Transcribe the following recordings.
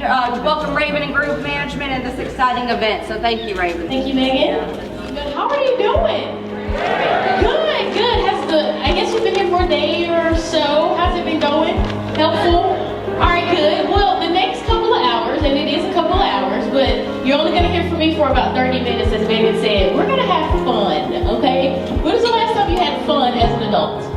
to welcome Raven and group management in this exciting event. So thank you, Raven. Thank you, Megan. How are you doing? Good, good. I guess you've been here for a day or so. How's it been going? Helpful? All right, good. Well, the next couple of hours, and it is a couple of hours, but you're only going to hear from me for about 30 minutes, as Megan said. We're going to have fun, okay? When was the last time you had fun as an adult?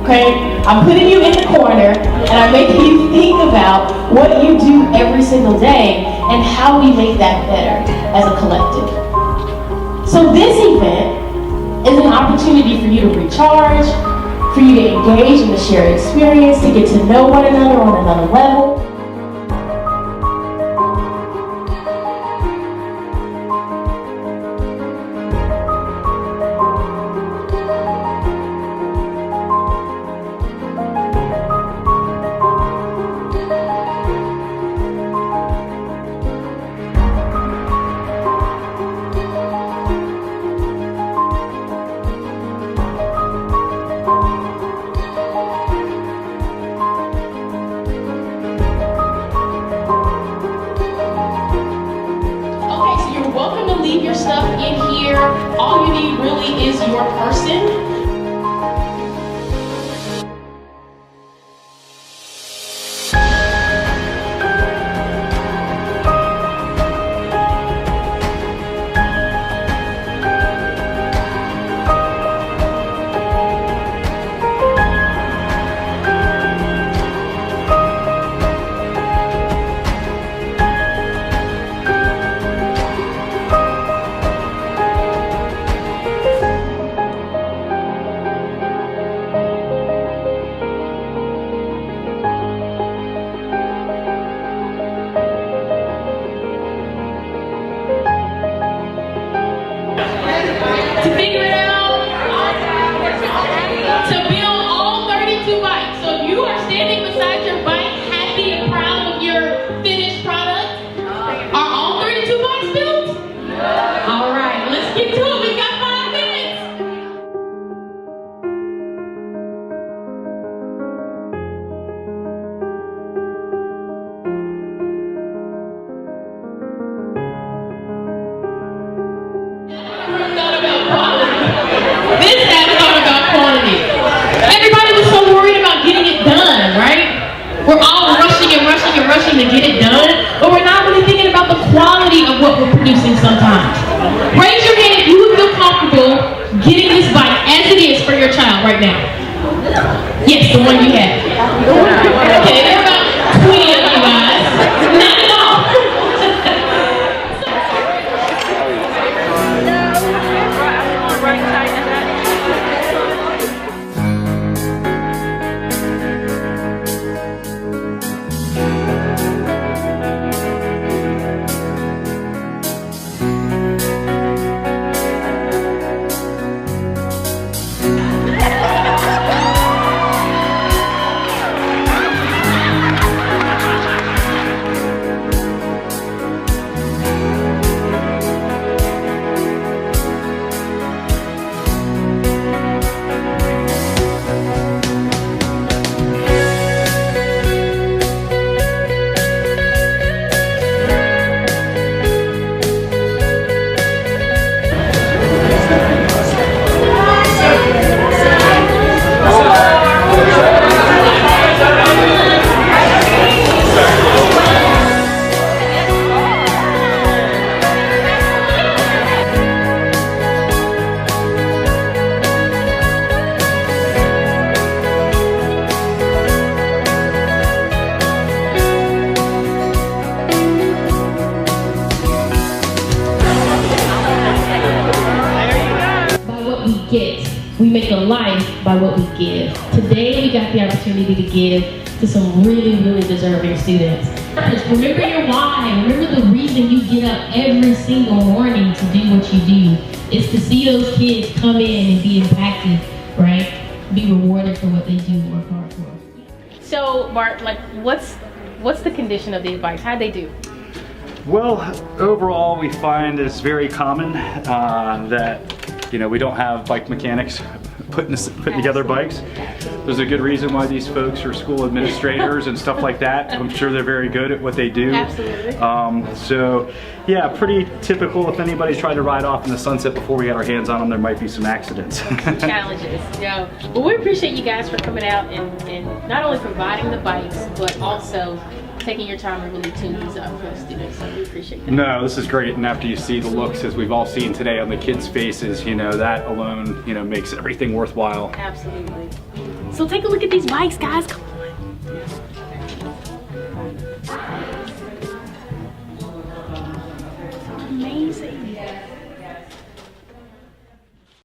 Okay, I'm putting you in the corner and I'm making you think about what you do every single day and how we make that better as a collective. So this event is an opportunity for you to recharge, for you to engage in the shared experience, to get to know one another on another level. Leave your stuff in here. All you need really is your person. To figure it out, to build all 32 bikes. So if you are standing beside your bike, happy and proud of your finished product, are all 32 bikes built? All right, let's get to it. We got 5 minutes. This has thought about quantity. Everybody was so worried about getting it done, right? We're all rushing and rushing and rushing to get it done, but we're not really thinking about the quality of what we're producing sometimes. Raise your hand if you would feel comfortable getting this bike as it is for your child right now. Yes, the one you have. Okay, there are about 20 of you guys. Not at all. We make a life by what we give. Today we got the opportunity to give to some really, really deserving students. Remember your why. Remember the reason you get up every single morning to do what you do. It's to see those kids come in and be impacted, right? Be rewarded for what they do, work hard for. So, Bart, like, what's the condition of these bikes? How'd they do? Well, overall, we find it's very common that we don't have bike mechanics putting together bikes. There's a good reason why these folks are school administrators and stuff like that. I'm sure they're very good at what they do. Absolutely. So yeah, pretty typical. If anybody's tried to ride off in the sunset before we got our hands on them, there might be some accidents. Challenges. Yeah. Well, we appreciate you guys for coming out and not only providing the bikes, but also taking your time to really tune these up for the students. So we appreciate that. No, this is great. And after you see the looks, as we've all seen today on the kids' faces, that alone, makes everything worthwhile. Absolutely. So take a look at these bikes, guys. Come on.